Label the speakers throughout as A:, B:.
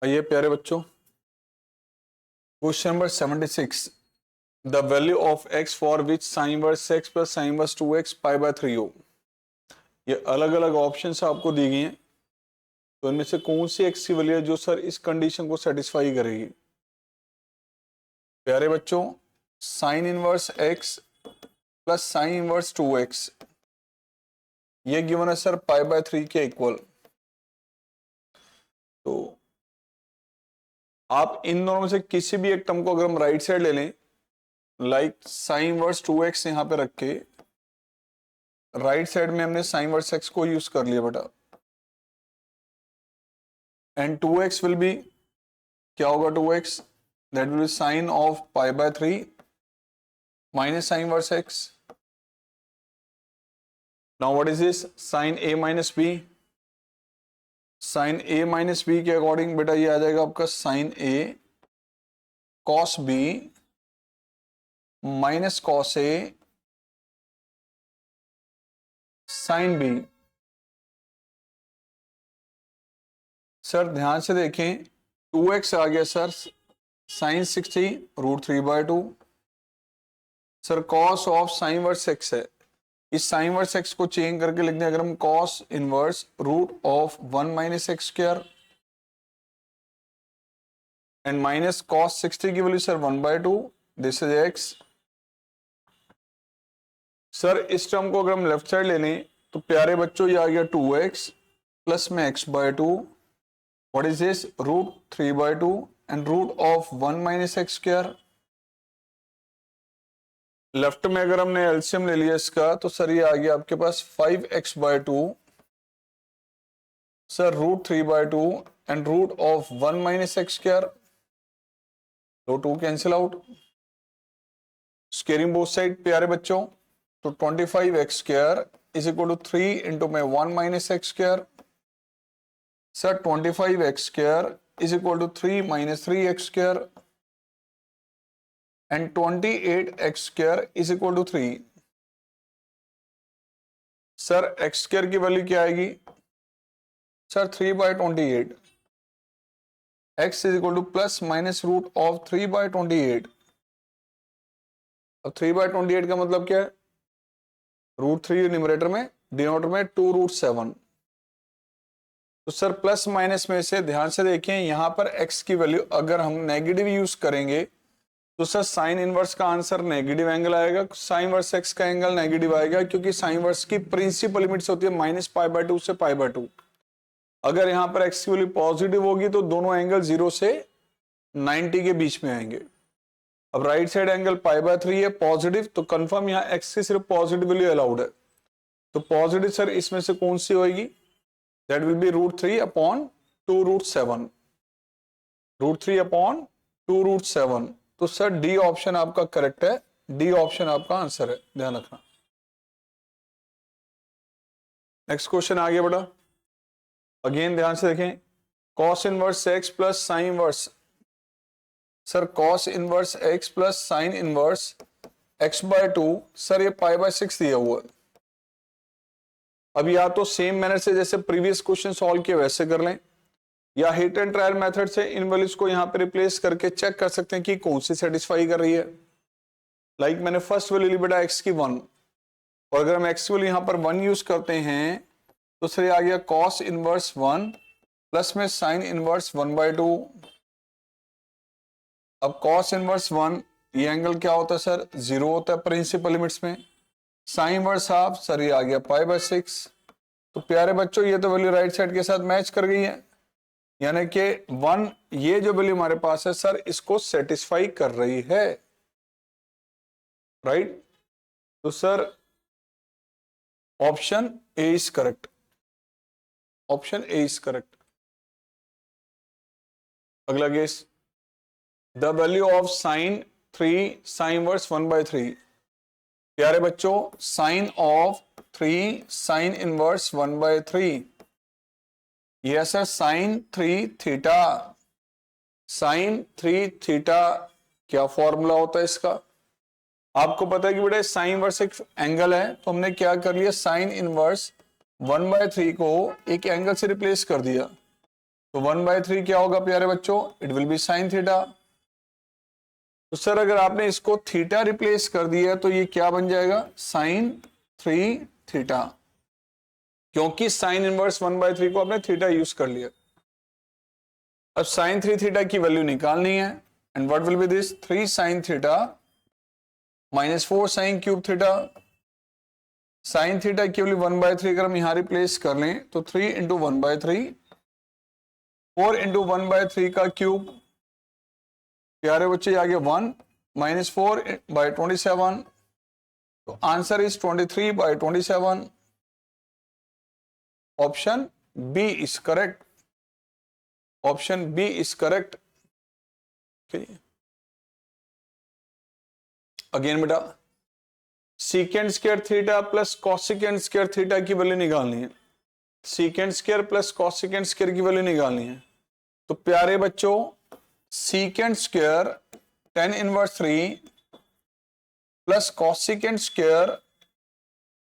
A: आइए प्यारे बच्चों, question number 76। The value of x for which sign inverse x plus sine inverse 2x pi by 3 हो। ये अलग अलग ऑप्शंस आपको दी गई हैं, तो इनमें से कौन सी x की वैल्यू है जो सर इस कंडीशन को सेटिस्फाई करेगी। प्यारे बच्चों, sign inverse x plus sine inverse 2x ये गिवन है सर पाई बाय 3 के इक्वल। तो आप इन दोनों में से किसी भी एक टर्म को अगर हम राइट साइड ले लें, लाइक साइन इनवर्स 2x यहां पे रख के राइट साइड में हमने साइन इनवर्स x को यूज कर लिया बेटा, एंड 2x विल बी, क्या होगा 2x, that will be sine of pi by 3 minus sine inverse x। Now what is this, sine a minus b। Sine a minus b के according बेटा ये आ जाएगा आपका sine a cos b minus cos a sine b। Sir ध्यान से देखें, 2x आ गया sir sine 60 root 3/2। Sir cos of sine inverse x है, इस साइन इनवर्स x को चेंज करके लिखते हैं अगर हम cos inverse root of 1 minus x square and minus cos 60 की value sir 1/2, this is x। Sir इस टर्म को अगर हम लेफ्ट साइड ले लें तो प्यारे बच्चों ये आ गया 2x प्लस में x/2, what is this, root 3/2 and root of 1 minus x square. Left में अगर हमने एलसीएम ले लिया इसका तो सर ये आ गया आपके पास 5x/2 sir root 3/2 and root of 1 minus x square, तो 2 cancel out, squaring both side प्यारे बच्चों, तो 25x square is equal to 3 into में 1 minus x square. Sir 25x square is equal to 3 minus 3x square and 28x square is equal to 3। Sir x square की value क्या आएगी sir 3/28, x is equal to plus minus root of 3/28। अब 3/28 का मतलब क्या है, root 3 numerator में, denominator में 2√7। तो सर प्लस माइनस में से ध्यान से देखें, यहां पर x की वैल्यू अगर हम नेगेटिव यूज करेंगे तो सर साइन इनवर्स का आंसर नेगेटिव एंगल आएगा, साइन इनवर्स x का एंगल नेगेटिव आएगा, क्योंकि साइन इनवर्स की प्रिंसिपल लिमिट्स होती है -π/2 से π/2। अगर यहां पर x की वैल्यू पॉजिटिव होगी तो दोनों एंगल 0 से 90 के बीच में आएंगे। अब राइट साइड एंगल π/3 है पॉजिटिव, तो कंफर्म यहां x की सिर्फ पॉजिटिव वैल्यू अलाउड है, तो पॉजिटिव सर इसमें से कौन सी होगी, दैट विल बी √3/2√7, √3/2√7। तो सर डी ऑप्शन आपका करेक्ट है, डी ऑप्शन आपका आंसर है, ध्यान रखना। नेक्स्ट क्वेश्चन आ गया बेटा, अगेन ध्यान से देखें, cos inverse x plus sign inverse, sir cos inverse x plus sine inverse x/2, sir ये π/6 दिया हुआ है। अब या तो सेम मैनर से जैसे प्रीवियस क्वेश्चन सॉल्व किए वैसे कर लें, या हिट एंड ट्रायल मेथड से इन वैल्यूज को यहां पे रिप्लेस करके चेक कर सकते हैं कि कौन सी सेटिस्फाई कर रही है। लाइक मैंने फर्स्ट वैल्यू ली बेटा x की 1, और अगर हम x की वैल्यू यहां पर 1 यूज करते हैं तो सर आ गया cos इनवर्स 1 प्लस में साइन इनवर्स 1/2। अब cos इनवर्स 1 ये एंगल क्या होता है सर, 0 होता है प्रिंसिपल लिमिट्स में, साइन इनवर्स हाफ सर ये आ गया π/6। तो प्यारे बच्चों ये तो वैल्यू राइट साइड के साथ मैच कर गई है, यानी कि 1 ये जो वैल्यू हमारे पास है सर इसको सेटिस्फाई कर रही है, राइट। तो sir option A is correct, option A is correct. अगला case, the value of sine 3 sine inverse 1/3। प्यारे बच्चों sine of 3 sine inverse 1/3, yes sir sine 3 theta, sine 3 theta क्या फॉर्मूला होता है इसका, आपको पता है कि बेटा साइन इनवर्स एक एंगल है, तो हमने क्या कर लिया, साइन इनवर्स 1/3 को एक एंगल से रिप्लेस कर दिया, तो 1/3 क्या होगा प्यारे बच्चों, it will be sine theta. तो सर अगर आपने इसको थीटा रिप्लेस कर दिया तो ये क्या बन जाएगा, साइन 3 थीटा, क्योंकि साइन इनवर्स 1/3 को आपने थीटा यूज कर लिया। अब साइन 3 थीटा की वैल्यू निकालनी है, and what will be this, 3 sign theta minus 4 sine cube theta. Sine theta की वैल्यू 1/3 अगर हम यहां रिप्लेस कर लें तो 3 इंटू 1/3, 4 इंटू 1/3 का क्यूब, प्यारे बच्चे आगे 1 माइनस 4/27, तो answer is 23/27। Option B is correct, option B is correct. Again बेटा, secant square theta plus cosecant square theta की वैल्यू निकालनी है, secant square plus cosecant square की वैल्यू निकालनी है। तो प्यारे बच्चों, secant square tan inverse 3 plus cosecant square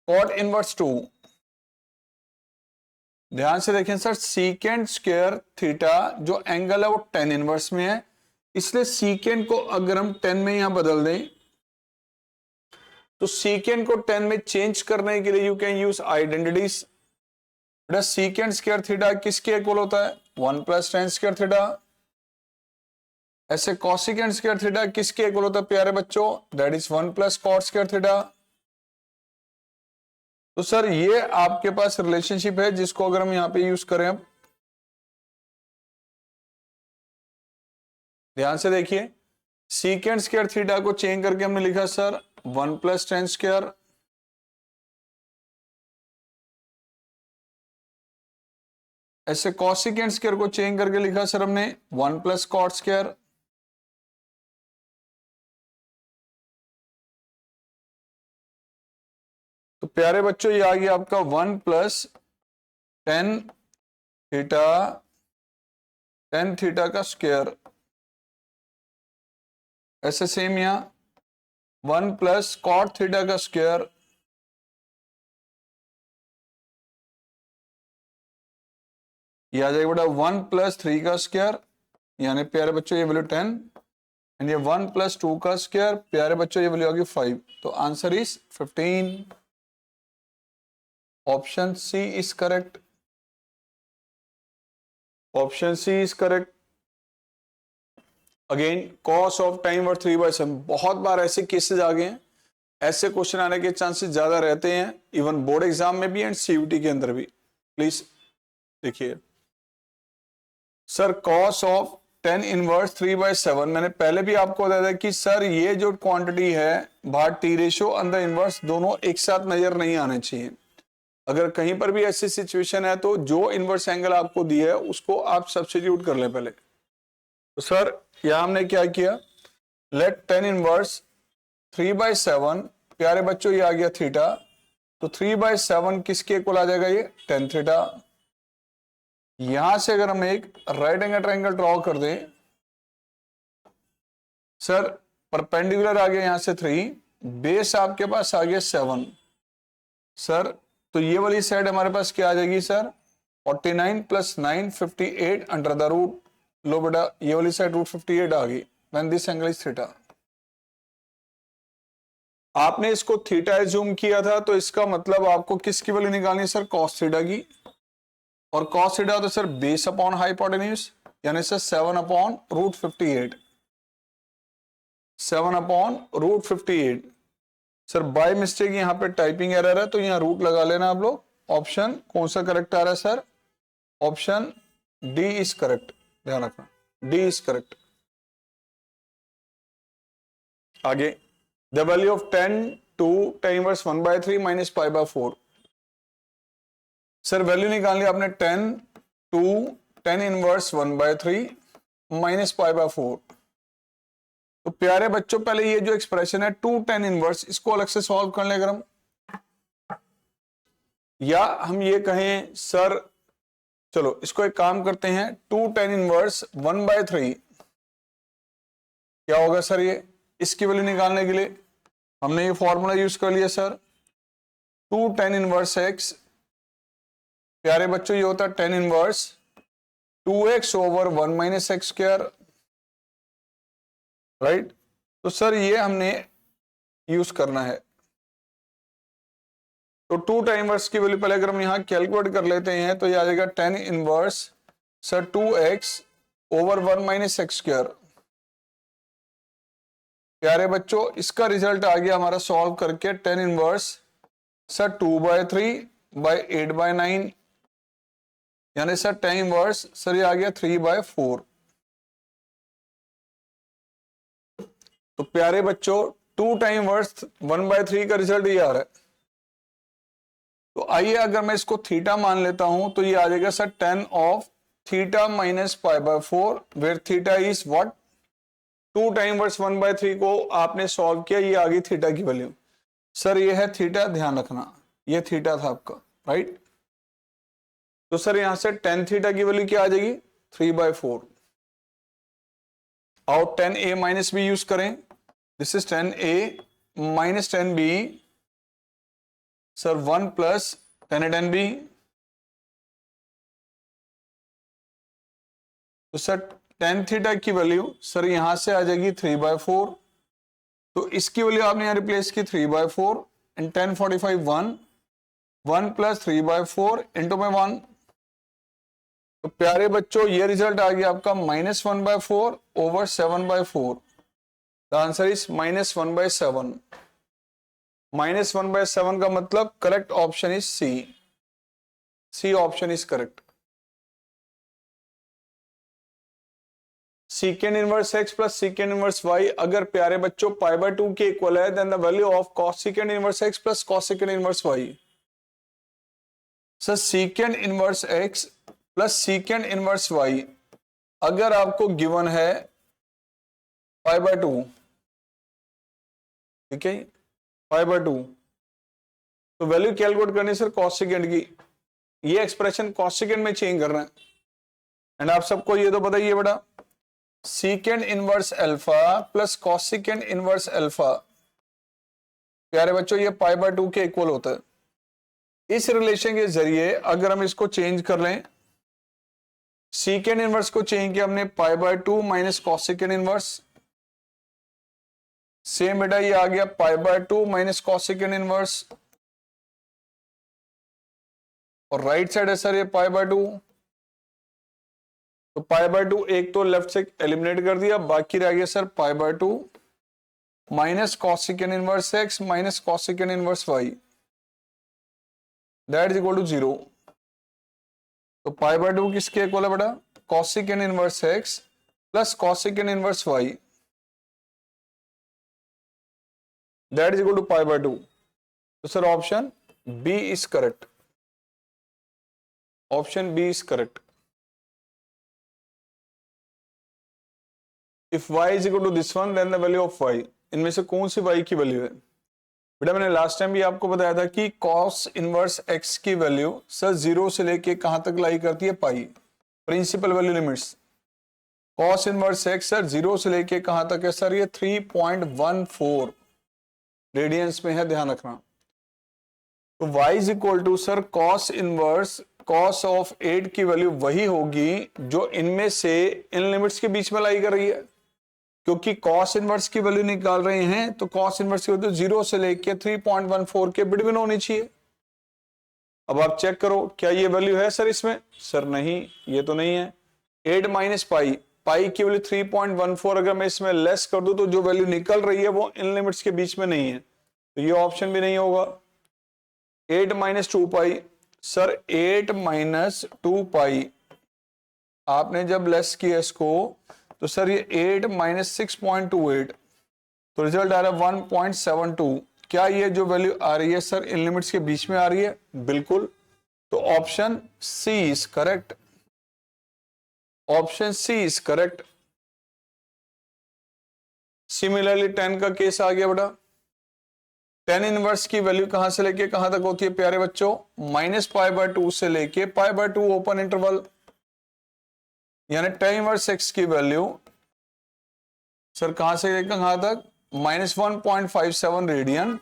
A: cot inverse 2। ध्यान से देखें सर, सीकेंड स्क्वायर थीटा जो एंगल है वो tan इनवर्स में है, इसलिए सीकेंड को अगर हम 10 में यहां बदल दें तो सीकेंड को 10 में चेंज करने के लिए यू कैन यूज आइडेंटिटीज। बेटा सीकेंड स्क्वायर थीटा किसके इक्वल होता है, 1 प्लस tan स्क्वायर थीटा। ऐसे कॉसेकेंड स्क्वायर थीटा किसके इक्वल होता है प्यारे बच्चों, that is 1 plus cot square theta. तो सर ये आपके पास रिलेशनशिप है जिसको अगर हम यहां पे यूज करें, अब ध्यान से देखिए, सीकेंड स्क्वायर थीटा को चेंज करके हमने लिखा सर 1 प्लस tan स्क्वायर, ऐसे कॉसेकेंड स्क्वायर को चेंज करके लिखा सर हमने 1 प्लस cot स्क्वायर। तो प्यारे बच्चों ये आ गया आपका 1 प्लस tan थीटा का स्क्वायर। ऐसे सेम यहां 1 प्लस cot थीटा का स्क्वायर, ये आ जाएगा बेटा 1 प्लस 3 का स्क्वायर, यानी प्यारे बच्चों ये वैल्यू 10, एंड ये 1 प्लस 2 का स्क्वायर, प्यारे बच्चों ये वैल्यू आ गई 5। तो answer is 15। Option C is correct, option C is correct. Again cos of tan वर्थ 3/7, बहुत बार ऐसे केसेस आ गए हैं, ऐसे क्वेश्चन आने के चांसेस ज्यादा रहते हैं, इवन बोर्ड एग्जाम में भी एंड सीयूटी के अंदर भी। प्लीज देखिए sir, cos of tan inverse 3/7, मैंने पहले भी आपको बताया था कि सर ये जो क्वांटिटी है बाहर टी रेशियो अंदर इनवर्स दोनों एक साथ नजर नहीं आने चाहिए। अगर कहीं पर भी ऐसी सिचुएशन है तो जो इनवर्स एंगल आपको दिया है उसको आप सब्स्टिट्यूट कर ले पहले। तो सर यहां हमने क्या किया, लेट tan इनवर्स 3/7, प्यारे बच्चों ये आ गया थीटा, तो 3/7 किसके इक्वल आ जाएगा, ये tan थीटा। यहां से अगर हम एक राइट एंगल ट्रायंगल ड्रॉ कर दें, सर परपेंडिकुलर आ गया यहां से 3, बेस आपके पास आ गया 7, सर तो ये वाली साइड हमारे पास क्या आ जाएगी sir, 49 plus 9 58 under the root, लो बेटा ये वाली साइड रूट 58 आ गई, when this angle is theta. आपने इसको थीटा एज्यूम किया था तो इसका मतलब आपको किसकी वैल्यू निकालनी है सर, कॉस थीटा की, और कॉस थीटा तो सर बेस अपॉन हाइपोटेन्यूज, यानी sir 7 upon root 58, 7 upon root 58। Sir by mistake यहां पे टाइपिंग एरर है तो यहां रूट लगा लेना आप लोग। ऑप्शन कौन सा करेक्ट आ रहा है sir, option D is correct, ध्यान रखना डी इज करेक्ट। आगे the value of 10 to tan inverse 1/3 minus π/4। Sir value निकालनी आपने 10 to tan इनवर्स 1/3 माइनस π/4। तो प्यारे बच्चों पहले ये जो एक्सप्रेशन है 2 tan इनवर्स, इसको अलग से सॉल्व कर लें अगर हम, या हम ये कहें सर, चलो इसको एक काम करते हैं, 2 tan इनवर्स 1/3 क्या होगा सर, ये इसकी वैल्यू निकालने के लिए हमने ये फॉर्मूला यूज कर लिया सर, 2 tan इनवर्स x, प्यारे बच्चों ये होता है tan inverse 2x over 1 minus x square, right. तो सर ये हमने यूज करना है। तो 2 टाइम इनवर्स की वैल्यू पहले अगर हम यहां कैलकुलेट कर लेते हैं तो ये आ जाएगा 10 inverse sir 2x over 1 minus x square. प्यारे बच्चों इसका रिजल्ट आ गया हमारा सॉल्व करके 10 इनवर्स सर 2/3 बाय 8/9, यानी सर 10 इनवर्स सर ये आ गया 3/4। तो प्यारे बच्चों 2 टाइम इनवर्स 1/3 का रिजल्ट ये आ रहा है। तो आइए अगर मैं इसको थीटा मान लेता हूं तो ये आ जाएगा sir 10 of theta minus π/4 where theta is what 2 time inverse 1/3 को आपने सॉल्व किया, ये आ गई थीटा की वैल्यू। सर ये है थीटा, ध्यान रखना ये थीटा था आपका, राइट। तो सर यहां से 10 थीटा की वैल्यू क्या आ जाएगी 3/4। और 10a माइनस बी यूज करें, this is 10a minus 10b sir 1 plus 10b। तो सर 10 थीटा की वैल्यू सर यहां से आ जाएगी 3/4। तो इसकी वैल्यू आपने यहां रिप्लेस की 3/4 एंड 10 45 1 प्लस 3/4 इंटू में 1। तो प्यारे बच्चों ये रिजल्ट आ गया आपका -1/4 ओवर 7/4। The answer is -1/7। -1/7 का मतलब correct option is C option is correct. Secant inverse x plus secant inverse y अगर प्यारे बच्चों π/2 के इक्वल है then the value of cos secant inverse x plus cos secant inverse y। Sir secant inverse x plus secant inverse y अगर आपको given है π/2, ठीक है π/2, तो वैल्यू कैलकुलेट करनी सर cos सेकेंड की, ये एक्सप्रेशन cos सेकेंड में चेंज करना है। एंड आप सबको ये तो पता ही है बेटा सीकेंड inverse alpha plus cosecant inverse alpha प्यारे बच्चों ये π/2 के इक्वल होता है। इस रिलेशन के जरिए अगर हम इसको चेंज कर लें, सीकेंड इनवर्स को चेंज किया हमने π/2 माइनस कॉसिकेंड इनवर्स, सेम बेटा ये आ गया π/2 माइनस कॉसिकेंड इनवर्स, और राइट साइड है सर ये π/2। तो π/2 एक तो लेफ्ट से एलिमिनेट कर दिया, बाकी रह गया sir π/2 minus cosecant inverse x minus cosecant inverse y, that is equal to 0। तो π/2 किसके इक्वल है बेटा cosecant inverse x plus cosecant inverse y, that is equal to π/2। तो sir option B is correct, option B is correct. If y is equal to this one, then the value of y, इनमें से कौन सी y की value है बेटा। मैंने last time भी आपको बताया था कि cos इनवर्स x की वैल्यू सर 0 से लेके कहां तक लाई करती है pi, principal value limits. cos inverse x sir 0 से लेके कहां तक है सर ये 3.14 रेडियंस में है, ध्यान रखना। तो y is equal to sir cos inverse cos of 8 की वैल्यू वही होगी जो इनमें से इन लिमिट्स के बीच में लाई कर रही है, क्योंकि cos इनवर्स की वैल्यू निकाल रहे हैं तो cos इनवर्स की वैल्यू 0 से लेके 3.14 के बिटवीन होनी चाहिए। अब आप चेक करो क्या ये वैल्यू है सर इसमें, सर नहीं ये तो नहीं है। 8 माइनस पाई, पाई की वैल्यू 3.14 अगर मैं इसमें लेस कर दूं तो जो वैल्यू निकल रही है वो इन लिमिट्स के बीच में नहीं है, तो ये ऑप्शन भी नहीं होगा। 8 माइनस 2 पाई सर 8 माइनस 2 पाई आपने जब लेस किया इसको तो सर ये 8 माइनस 6.28, तो रिजल्ट आ रहा है 1.72। क्या ये जो वैल्यू आ रही है सर इन लिमिट्स के बीच में आ रही है, बिल्कुल। तो option C is correct, option C is correct. Similarly 10 का केस आ गया बेटा। 10 इनवर्स की वैल्यू कहां से लेके कहां तक होती है प्यारे बच्चों, -π/2 से लेके π/2 ओपन इंटरवल, यानी 10 इनवर्स x की वैल्यू सर कहां से लेकर कहां तक -1.57 रेडियन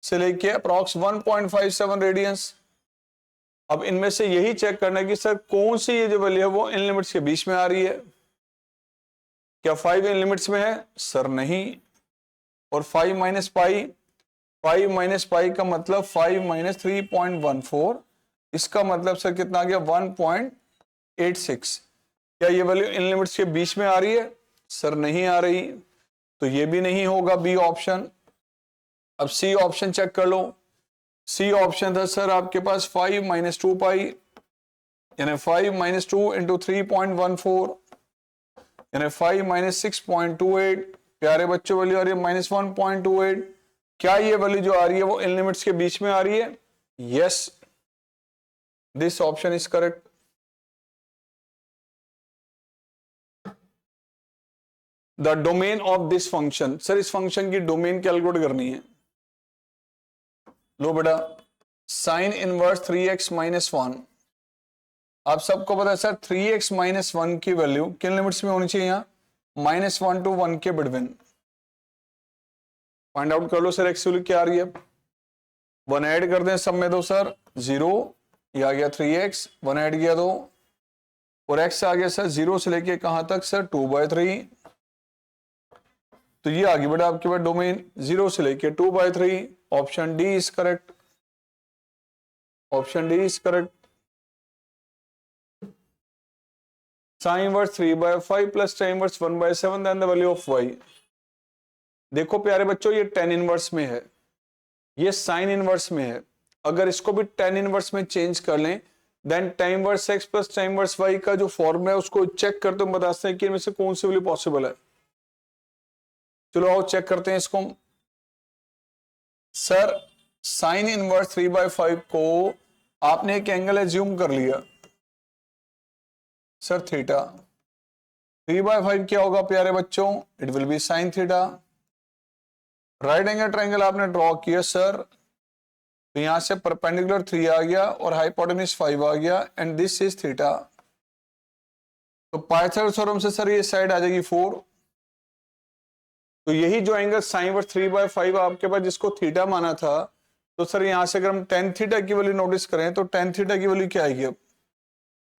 A: से लेके अप्रॉक्स 1.57 रेडियंस। अब इनमें से यही चेक करना है कि सर कौन सी ये जो वैल्यू है वो इन लिमिट्स के बीच में आ रही है। क्या 5 इन लिमिट्स में है? सर नहीं। और 5 माइनस पाई, 5 माइनस पाई का मतलब 5 माइनस 3.14, इसका मतलब सर कितना आ गया? 1.86। क्या ये वैल्यू इन लिमिट्स के बीच में आ रही है? सर नहीं आ रही, तो ये भी नहीं होगा बी ऑप्शन। अब सी ऑप्शन चेक कर लो। सी ऑप्शन था सर आपके पास 5 माइनस 2 पाई, यानी 5 माइनस 2 इंटू 3.14, यानी 5 माइनस 6.28। प्यारे बच्चों वैल्यू आ रही है माइनस 1.28। क्या ये वैल्यू जो आ रही है वो इन लिमिट्स के बीच में आ रही है? Yes, this option is correct. The domain of this function, sir इस फंक्शन की डोमेन कैलकुलेट करनी है। लो बेटा, साइन इनवर्स 3x माइनस 1, आप सबको पता है सर 3x माइनस 1 की वैल्यू किन लिमिट्स में होनी चाहिए? यहां -1 to 1 के बिटवीन। फाइंड आउट कर लो सर एक्स वैल्यू क्या आ रही है। 1 ऐड कर दें सब में तो सर 0, ये आ गया 3x, 1 ऐड किया तो, और x आ गया सर 0 से लेके कहां तक सर 2/3। तो ये आ गई बेटा आपके पास डोमेन 0 से लेके 2/3। Option D is correct, option D is correct. sin inverse 3/5 plus tan inverse 1/7 then the value of y। देखो प्यारे बच्चों ये tan इनवर्स में है, ये sin इनवर्स में है। अगर इसको भी tan इनवर्स में चेंज कर लें then tan inverse x plus tan inverse y का जो फॉर्मूला है उसको चेक करते हम बताते हैं कि इनमें से कौन सी वैल्यू पॉसिबल है। चलो आओ चेक करते हैं इसको। सर sin इनवर्स 3/5 को आपने एक एंगल एज्यूम कर लिया सर थीटा। 3/5 क्या होगा प्यारे बच्चों? It will be sine theta. Right angle triangle आपने ड्रॉ किया सर, तो यहां से परपेंडिकुलर 3 आ गया और हाइपोटेन्यूज 5 आ गया एंड दिस इज थीटा। तो पाइथागोरस थ्योरम से सर ये साइड आ जाएगी 4। तो यही जो एंगल साइन इनवर्स 3/5 आपके पास जिसको थीटा माना था, तो सर यहां से अगर हम tan थीटा की वैल्यू नोटिस करें तो tan थीटा की वैल्यू क्या आएगी? अब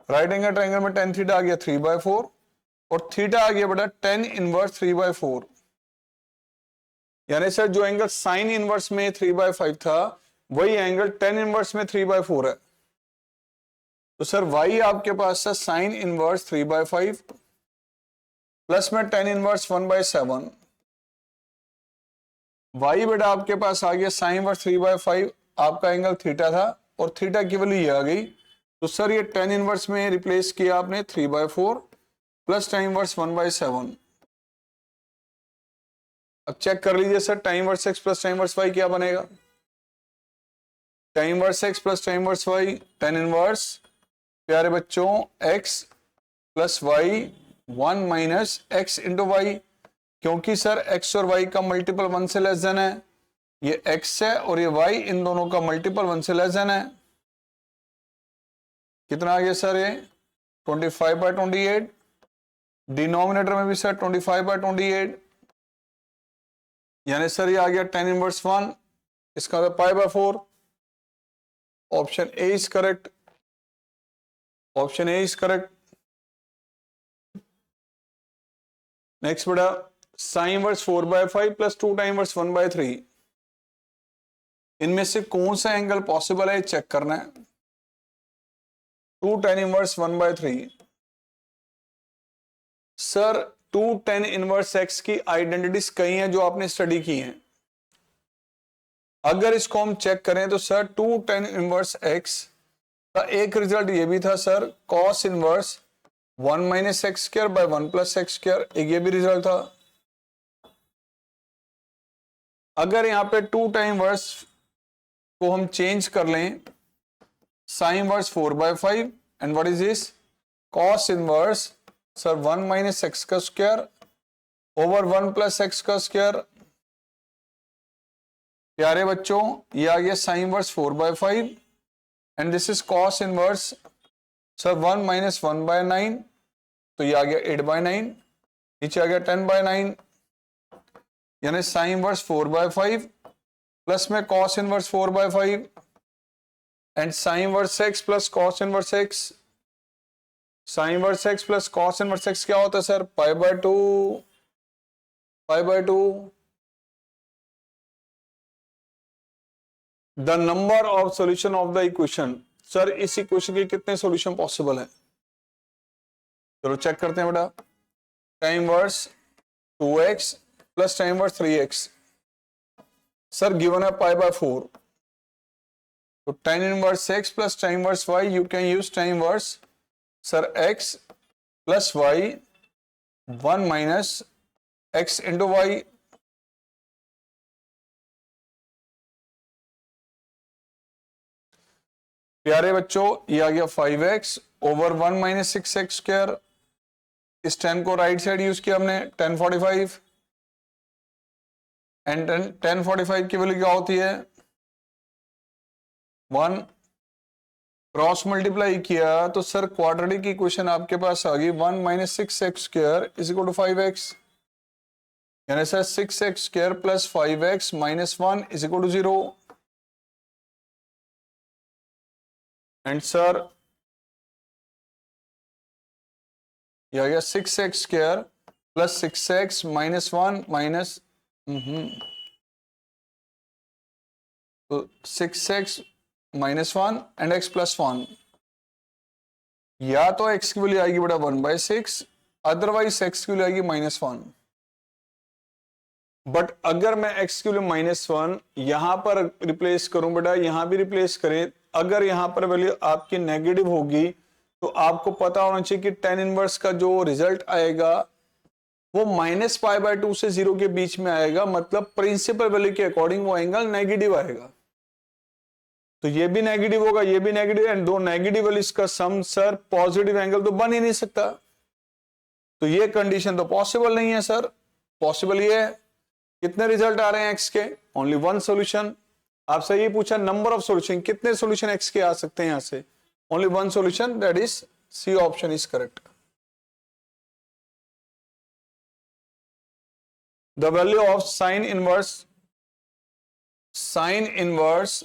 A: राइट एंगल ट्रायंगल में tan थीटा आ गया 3/4 और थीटा आ गया बेटा tan इनवर्स 3/4। यानी सर जो एंगल साइन इनवर्स में 3/5 था वही एंगल tan इनवर्स में 3/4 है। तो सर y आपके पास है साइन इनवर्स 3/5 प्लस में tan इनवर्स 1/7। y बेटा आपके पास आ गया साइन इनवर्स 3/5, आपका एंगल थीटा था और थीटा की वैल्यू ये आ गई। तो सर ये tan इनवर्स में रिप्लेस किया आपने 3/4 प्लस tan इनवर्स 1/7। अब चेक कर लीजिए sir tan inverse x plus tan inverse y क्या बनेगा? tan inverse x plus tan inverse y, tan inverse प्यारे बच्चों x plus y 1 minus x into y, क्योंकि सर x और y का मल्टीपल 1 से लेस देन है, ये x है और ये y इन दोनों का मल्टीपल 1 से लेस देन है। कितना आ गया सर ये 25/28। डिनोमिनेटर में भी सर 25/28, यानी सर ये आ गया tan इनवर्स 1, इसका तो π/4। Option A is correct, option A is correct. Next बेटा sine inverse 4/5 plus 2 tan inverse 1/3, इनमें से कौन सा एंगल पॉसिबल है चेक करना है। 2 tan inverse 1/3, sir 2 tan inverse x की आइडेंटिटीज कई हैं जो आपने स्टडी की हैं। अगर इसको हम चेक करें तो सर 2 tan इनवर्स x का एक रिजल्ट ये भी था sir cos inverse 1 minus x square by 1 plus x square, एक ये भी रिजल्ट था। अगर यहाँ पे 2 tan इनवर्स को हम चेंज कर लें sign inverse 4/5 and what is this cos inverse sir 1 minus x का स्क्वायर ओवर 1 प्लस एक्स का स्क्वायर। प्यारे बच्चों ये आ गया sign inverse 4/5 and this is cos inverse sir 1 minus 1/9, तो ये आ गया 8/9, नीचे आ गया 10/9, यानी साइन इनवर्स 4/5 प्लस में cos inverse 4/5 and sine inverse x plus cos inverse x, sine inverse x plus cos inverse x क्या होता है sir? Pi by two, pi by two. The number of solution of the equation, sir इस equation के कितने solution possible है? चलो check करते हैं बेटा। Tan inverse 2x plus tan inverse 3x, sir given है पाई बाय 4, तो tan inverse x plus tan inverse y, you can use tan inverse sir x plus y 1 minus x into y. प्यारे बच्चों ये आ गया 5x over 1 minus 6x square. इस 10 को right side use किया हमने, 1045, एंड 1045 की वैल्यू क्या होती है? 1। क्रॉस मल्टीप्लाई किया तो सर क्वाड्रेटिक इक्वेशन आपके पास आ गई 1 minus 6x square is equal to 5x, यानी sir 6x square plus 5x minus 1 is equal to 0। And sir यह आ गया 6x square plus 6x minus 1 minus, तो 6x minus 1 and x plus 1, या तो x की वैल्यू आएगी बेटा 1/6, अदरवाइज x की वैल्यू आएगी -1। बट अगर मैं x की वैल्यू -1 यहां पर रिप्लेस करूं बेटा, यहां भी रिप्लेस करें, अगर यहां पर वैल्यू आपकी नेगेटिव होगी तो आपको पता होना चाहिए कि tan इनवर्स का जो रिजल्ट आएगा वो -π/2 से 0 के बीच में आएगा, मतलब प्रिंसिपल वैल्यू के अकॉर्डिंग वो एंगल नेगेटिव आएगा। तो ये भी नेगेटिव होगा, ये भी नेगेटिव, एंड दो नेगेटिव वैल्यूज का सम सर पॉजिटिव एंगल तो बन ही नहीं सकता। तो ये कंडीशन तो पॉसिबल नहीं है सर। पॉसिबल ये है, कितने रिजल्ट आ रहे हैं एक्स के? Only one solution. आपसे ये पूछा नंबर ऑफ सॉल्यूशन, कितने सॉल्यूशन एक्स के आ सकते हैं यहां से? Only one solution, that is C option is correct. The value of sine inverse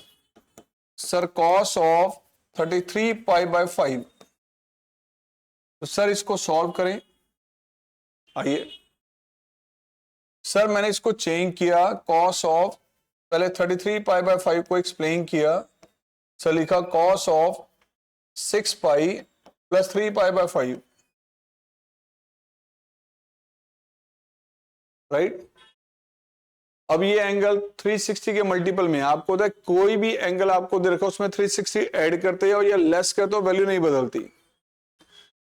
A: sir cos of 33π/5, तो सर इसको सॉल्व करें। आइए सर मैंने इसको चेंज किया, कॉस ऑफ, पहले 33π/5 को एक्सप्लेन किया, सर लिखा कॉस ऑफ 6π प्लस 3π/5, राइट। अब ये एंगल 360 के मल्टीपल में, आपको देख कोई भी एंगल आपको दे रखा उसमें 360 ऐड करते हो या लेस करते हो वैल्यू नहीं बदलती।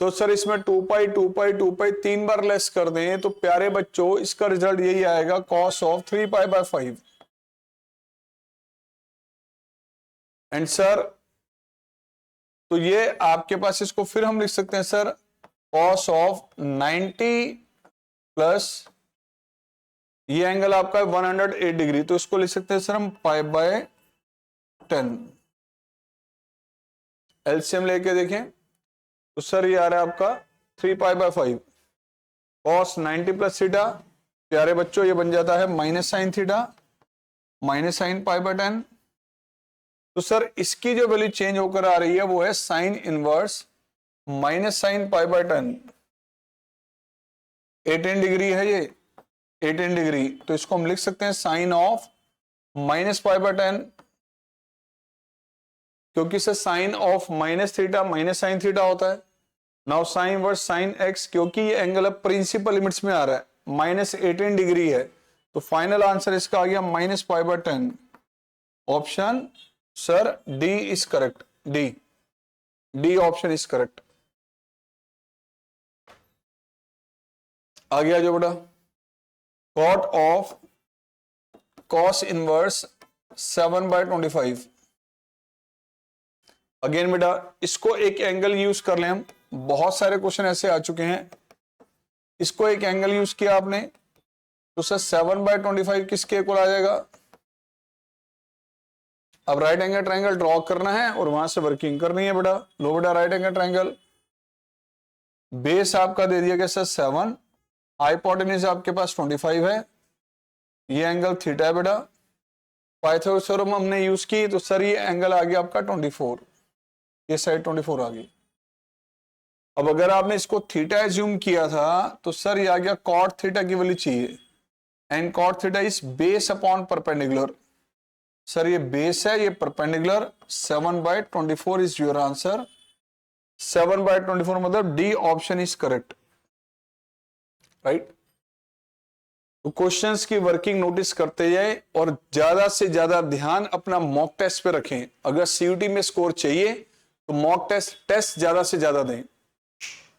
A: तो सर इसमें 2π 2π 2π 3 बार लेस कर दें तो प्यारे बच्चों इसका रिजल्ट यही आएगा, cos ऑफ 3π/5। एंड सर तो ये आपके पास, इसको फिर हम लिख सकते हैं सर cos ऑफ 90 प्लस ये एंगल आपका 108 डिग्री, तो इसको लिख सकते हैं सर हम π/10। एलसीएम लेके देखें तो सर ये आ रहा है आपका 3π/5, cos 90 प्लस थीटा, प्यारे बच्चों ये बन जाता है minus sine theta minus sine π/10। तो सर इसकी जो वैल्यू चेंज होकर आ रही है वो है sine inverse minus sine π/10। 18 degree है ये, 18 डिग्री, तो इसको हम लिख सकते हैं साइन ऑफ माइनस π/10, क्योंकि sir sine of minus theta minus sine theta होता है। Now sine inverse sine x, क्योंकि ये एंगल अब प्रिंसिपल लिमिट्स में आ रहा है, -18 डिग्री है, तो फाइनल आंसर इसका आ गया -π/10। Option sir D is correct, D option is correct. आ गया जो बेटा cot of cos inverse 7/25। Again बेटा इसको एक एंगल यूज कर लें हम, बहुत सारे क्वेश्चन ऐसे आ चुके हैं, इसको एक एंगल यूज किया आपने तो सर 7/25 किसके इक्वल आ जाएगा? अब राइट एंगल ट्रायंगल ड्रॉ करना है और वहां से वर्किंग करनी है बेटा। लो बेटा राइट एंगल ट्रायंगल, बेस आपका दे दिया गया सर 7, हाइपोटेन्यूज आपके पास 25 है, ये एंगल थीटा है बेटा, पाइथागोरस थ्योरम हमने यूज की, तो सर ये एंगल आ गया आपका 24, ये साइड 24 आ गई। अब अगर आपने इसको थीटा एज्यूम किया था तो सर ये आ गया कॉट थीटा की वैल्यू चाहिए, and cot theta is base upon perpendicular. Sir ये बेस है, ये परपेंडिकुलर, 7/24 इज योर आंसर। 7/24 मतलब D option is correct, right. तो क्वेश्चंस की वर्किंग नोटिस करते जाए और ज्यादा से ज्यादा ध्यान अपना मॉक टेस्ट पे रखें। अगर सीयूटी में स्कोर चाहिए तो मॉक टेस्ट ज्यादा से ज्यादा दें,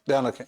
A: ध्यान रखें।